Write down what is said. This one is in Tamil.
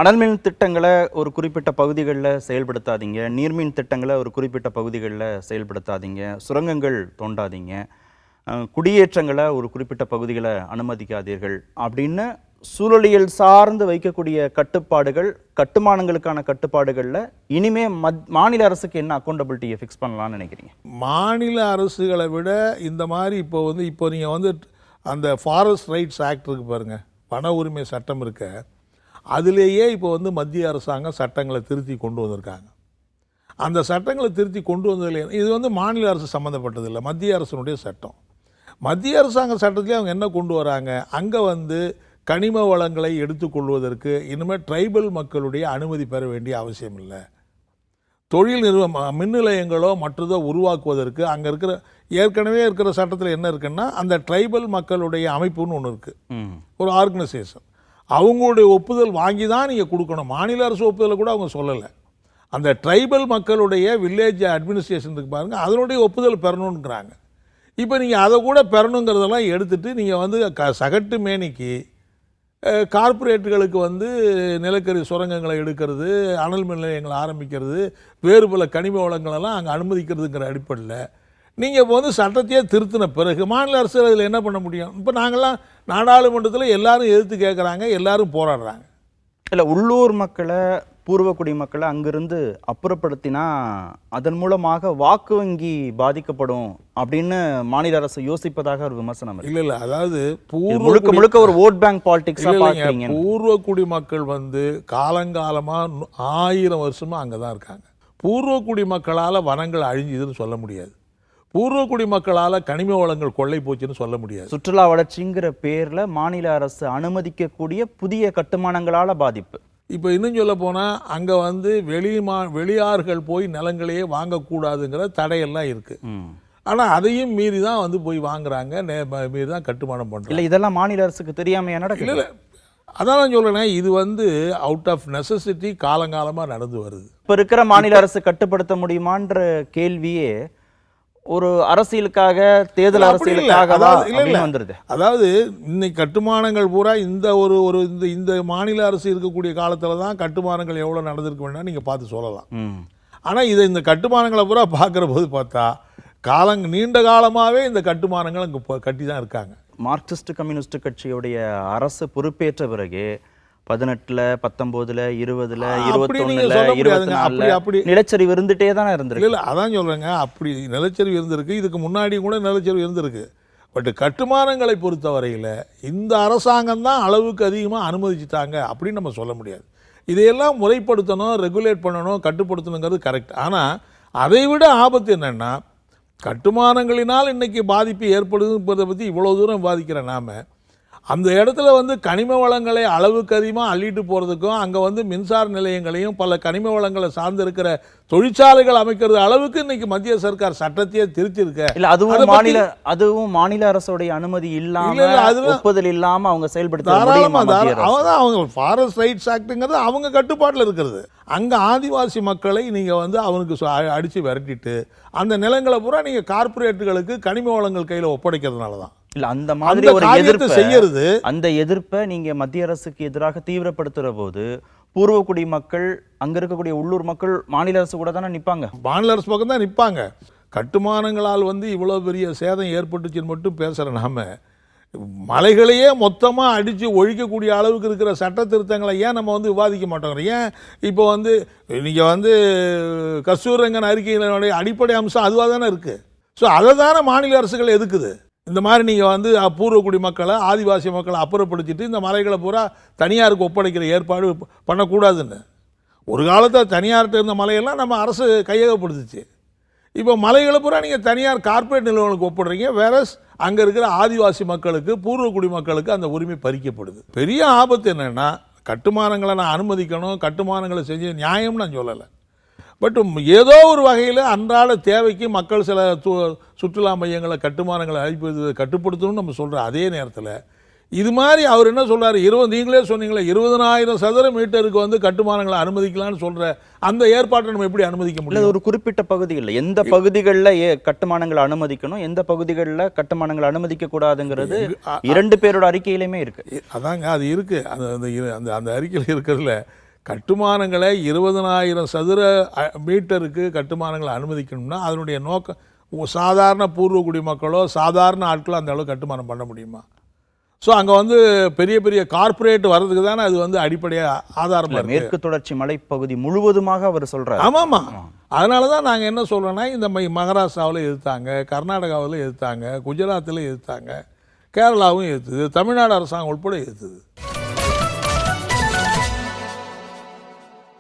அனல்மின் திட்டங்களை ஒரு குறிப்பிட்ட பகுதிகளில் செயல்படுத்தாதீங்க, நீர்மின் திட்டங்களை ஒரு குறிப்பிட்ட பகுதிகளில் செயல்படுத்தாதீங்க, சுரங்கங்கள் தோண்டாதீங்க, குடியேற்றங்களை ஒரு குறிப்பிட்ட பகுதிகளை அனுமதிக்காதீர்கள் அப்படின்னு சூழலியல் சார்ந்து வைக்கக்கூடிய கட்டுப்பாடுகள், கட்டுமானங்களுக்கான கட்டுப்பாடுகளில் இனிமே மாநில அரசுக்கு என்ன அக்கௌண்டபிலிட்டியை ஃபிக்ஸ் பண்ணலாம்னு நினைக்கிறீங்க? மாநில அரசுகளை விட இந்த மாதிரி இப்போ நீங்கள் வந்து அந்த ஃபாரஸ்ட் ரைட்ஸ் ஆக்ட் இருக்கு பாருங்கள், வன உரிமை சட்டம் இருக்க, அதிலேயே இப்போ வந்து மத்திய அரசாங்கம் சட்டங்களை திருத்தி கொண்டு வந்திருக்காங்க. அந்த சட்டங்களை திருத்தி கொண்டு வந்ததில்லை, இது வந்து மாநில அரசு சம்மந்தப்பட்டதில்லை, மத்திய அரசினுடைய சட்டம். மத்திய அரசாங்க சட்டத்திலே அவங்க என்ன கொண்டு வராங்க, அங்கே வந்து கனிம வளங்களை எடுத்துக்கொள்வதற்கு இனிமேல் ட்ரைபல் மக்களுடைய அனுமதி பெற வேண்டிய அவசியம் இல்லை. தொழில் மின் நிலையங்களோ மற்றதோ உருவாக்குவதற்கு அங்கே இருக்கிற ஏற்கனவே இருக்கிற சட்டத்தில் என்ன இருக்குன்னா, அந்த ட்ரைபல் மக்களுடைய அமைப்புன்னு ஒன்று இருக்குது, ஒரு ஆர்கனைசேஷன். அவங்களுடைய ஒப்புதல் வாங்கி தான் நீங்கள் கொடுக்கணும். மாநில அரசு ஒப்புதலை கூட அவங்க சொல்லலை. அந்த ட்ரைபல் மக்களுடைய வில்லேஜ் அட்மினிஸ்ட்ரேஷன் இருக்கு பாருங்கள், அதனுடைய ஒப்புதல் பெறணுங்கிறாங்க. இப்போ நீங்கள் அதை கூட பெறணுங்கிறதெல்லாம் எடுத்துகிட்டு நீங்கள் வந்து சகட்டு மேனிக்கு கார்ப்பரேட்டுகளுக்கு வந்து நிலக்கரி சுரங்கங்களை எடுக்கிறது, அனல் மின் நிலையங்களை ஆரம்பிக்கிறது, வேறு பல கனிம வளங்களெல்லாம் அங்கே அனுமதிக்கிறதுங்கிற அடிப்படையில் நீங்கள் இப்போ வந்து சட்டத்தையே திருத்தின பிறகு மாநில அரசு அதில் என்ன பண்ண முடியும்? இப்போ நாங்கள்லாம் நாடாளுமன்றத்தில் எல்லாரும் எதிர்த்து கேட்குறாங்க, எல்லாரும் போராடுறாங்க. இல்லை, உள்ளூர் மக்களை, பூர்வக்குடி மக்களை அங்கிருந்து அப்புறப்படுத்தினா அதன் மூலமாக வாக்கு வங்கி பாதிக்கப்படும் அப்படின்னு மாநில அரசு யோசிப்பதாக ஒரு விமர்சனம். இல்லை, அதாவது முழுக்க முழுக்க ஒரு ஓட் பேங்க் பாலிடிக்ஸா பாக்குறீங்க. பூர்வக்குடி மக்கள் வந்து காலங்காலமாக 1000 வருஷமா அங்கே தான் இருக்காங்க. பூர்வக்குடி மக்களால் வனங்கள் அழிஞ்சுதுன்னு சொல்ல முடியாது, பூர்வக்குடி மக்களால் கனிம வளங்கள் கொள்ளை போச்சுன்னு சொல்ல முடியாது. சுற்றுலா வளர்ச்சிங்கிற பேர்ல மாநில அரசு அனுமதிக்கக்கூடிய புதிய கட்டுமானங்களால பாதிப்பு. இப்போ இன்னும் சொல்ல போனால் அங்கே வந்து வெளியார்கள் போய் நிலங்களையே வாங்கக்கூடாதுங்கிற தடையெல்லாம் இருக்குது. ஆனால் அதையும் மீறி தான் வந்து போய் வாங்குறாங்க, மீறி தான் கட்டுமானம் பண்ணுறாங்க. இல்லை, இதெல்லாம் மாநில அரசுக்கு தெரியாமையா நடக்குது? இல்லை, அதான் நான் சொல்கிறேன், இது வந்து அவுட் ஆஃப் நெசசிட்டி காலங்காலமாக நடந்து வருது. இப்போ இருக்கிற மாநில அரசு கட்டுப்படுத்த முடியுமான்ற கேள்வியே ஒரு அரசியலுக்காக, தேர்தல் அரசியலுக்காக வந்துருது. அதாவது இன்னைக்கு கட்டுமானங்கள் பூரா இந்த மாநில அரசு இருக்கக்கூடிய காலத்தில் தான் கட்டுமானங்கள் எவ்வளோ நடந்திருக்க வேண்டாம் நீங்கள் பார்த்து சொல்லலாம். ஆனால் இதை இந்த கட்டுமானங்களை பூரா பார்க்குற போது பார்த்தா நீண்ட காலமாகவே இந்த கட்டுமானங்கள் அங்கே கட்டி தான் இருக்காங்க. மார்க்சிஸ்ட் கம்யூனிஸ்ட் கட்சியுடைய அரசு பொறுப்பேற்ற பிறகு 18, 19, 20, 21, அப்படி நிலச்சரிவு இருந்துட்டே தானே இருந்திருக்கு. இல்லை, அதான் சொல்கிறேங்க, அப்படி நிலச்சரிவு இருந்திருக்கு, இதுக்கு முன்னாடியும் கூட நிலச்சரிவு இருந்திருக்கு. பட் கட்டுமானங்களை பொறுத்த வரையில் இந்த அரசாங்கம் தான் அளவுக்கு அதிகமாக அனுமதிச்சுட்டாங்க அப்படின்னு நம்ம சொல்ல முடியாது. இதையெல்லாம் முறைப்படுத்தணும், ரெகுலேட் பண்ணணும், கட்டுப்படுத்தணுங்கிறது கரெக்ட். ஆனால் அதை விட ஆபத்து என்னென்னா, கட்டுமானங்களினால் இன்றைக்கி பாதிப்பு ஏற்படுதுன்றதை பற்றி இவ்வளோ தூரம் பாதிக்கிற நாம் அந்த இடத்துல வந்து கனிம வளங்களை அளவுக்கு அதிகமாக அள்ளிட்டு போகிறதுக்கும், அங்கே வந்து மின்சார நிலையங்களையும் பல கனிம வளங்களை சார்ந்து இருக்கிற தொழிற்சாலைகள் அமைக்கிறது அளவுக்கு இன்னைக்கு மத்திய சர்க்கார் சட்டத்தையே திருத்திருக்க. இல்லை, அதுவும் மாநில அரசுடைய அனுமதி இல்லாம, ஒப்புதல் இல்லாமல் அவங்க செயல்படுத்த அவங்க ஃபாரஸ்ட் ரைட்ஸ் ஆக்டுங்கிறது அவங்க கட்டுப்பாட்டில் இருக்கிறது. அங்கே ஆதிவாசி மக்களை நீங்கள் வந்து அவனுக்கு அடித்து விரட்டிட்டு அந்த நிலங்களை பூரா நீங்கள் கார்பரேட்டுகளுக்கு கனிம வளங்கள் கையில் ஒப்படைக்கிறதுனால தான். இல்ல, அந்த மாதிரி ஒரு எதிர்ப்பு செய்யறது, அந்த எதிர்ப்பை நீங்க மத்திய அரசுக்கு எதிராக தீவிரப்படுத்துற போது பூர்வக்குடி மக்கள், அங்க இருக்கக்கூடிய உள்ளூர் மக்கள் மாநில அரசு கூட தானே நிற்பாங்க. மாநில அரசு பக்கம் தான் நிற்பாங்க. கட்டுமானங்களால் வந்து இவ்வளோ பெரிய சேதம் ஏற்பட்டுச்சுன்னு மட்டும் பேசுகிற நாம மலைகளையே மொத்தமாக அடித்து ஒழிக்கக்கூடிய அளவுக்கு இருக்கிற சட்ட திருத்தங்களை ஏன் நம்ம வந்து விவாதிக்க மாட்டோங்கிறோம்? ஏன் இப்போ வந்து நீங்கள் வந்து கஸ்தூரங்கன் அறிக்கையினுடைய அடிப்படை அம்சம் அதுவாக தானே இருக்குது. ஸோ அதை தானே மாநில அரசுகள் எதுக்குது? இந்த மாதிரி நீங்கள் வந்து பூர்வக்குடி மக்களை, ஆதிவாசி மக்களை அப்புறப்படுத்திட்டு இந்த மலைகளை பூரா தனியாருக்கு ஒப்படைக்கிற ஏற்பாடு பண்ணக்கூடாதுன்னு ஒரு காலத்தில் தனியார்கிட்ட இருந்த மலையெல்லாம் நம்ம அரசு கையகப்படுத்துச்சு. இப்போ மலைகளை பூரா நீங்கள் தனியார் கார்ப்பரேட் நிறுவனங்களுக்கு ஒப்பிடுறீங்க, வேற அங்கே இருக்கிற ஆதிவாசி மக்களுக்கு, பூர்வக்குடி மக்களுக்கு அந்த உரிமை பறிக்கப்படுது. பெரிய ஆபத்து என்னென்னா, கட்டுமானங்களை நான் அனுமதிக்கணும், கட்டுமானங்களை செஞ்சு நியாயம்னு நான் சொல்லலை. பட் ஏதோ ஒரு வகையில் அன்றாட தேவைக்கு மக்கள் சில சுற்றுலா மையங்களை, கட்டுமானங்களை அழிப்பது கட்டுப்படுத்தணும்னு நம்ம சொல்கிறோம். அதே நேரத்தில் இது மாதிரி அவர் என்ன சொல்கிறார், நீங்களே சொன்னீங்களே 20,000 சதுர மீட்டருக்கு வந்து கட்டுமானங்களை அனுமதிக்கலாம்னு சொல்கிற அந்த ஏற்பாட்டை நம்ம எப்படி அனுமதிக்க முடியும்? ஒரு குறிப்பிட்ட பகுதிகளில் எந்த பகுதிகளில் கட்டுமானங்களை அனுமதிக்கணும், எந்த பகுதிகளில் கட்டுமானங்களை அனுமதிக்க கூடாதுங்கிறது 2 பேரோட அறிக்கையிலுமே இருக்குது. அதாங்க அது இருக்குது. அந்த அறிக்கையில் இருக்கிறதுல கட்டுமானங்களை 20,000 சதுர மீட்டருக்கு கட்டுமானங்களை அனுமதிக்கணும்னா அதனுடைய நோக்கம் சாதாரண பூர்வ குடிமக்களோ சாதாரண ஆட்களோ அந்த அளவு கட்டுமானம் பண்ண முடியுமா? ஸோ அங்கே வந்து பெரிய பெரிய கார்ப்பரேட் வர்றதுக்கு தானே அது வந்து அடிப்படையாக ஆதாரமாக இருக்கு. மேற்கு தொடர்ச்சி மலைப்பகுதி முழுவதுமாக அவர் சொல்றாரு. ஆமாம்மா, அதனால தான் நாங்கள் என்ன சொல்கிறோன்னா, இந்த மகாராஷ்டிராவில் எதிர்த்தாங்க, கர்நாடகாவில் எதிர்த்தாங்க, குஜராத்தில் எதிர்த்தாங்க, கேரளாவும் எதிர்த்துது, தமிழ்நாடு அரசாங்கம் உட்பட எதிர்த்துது.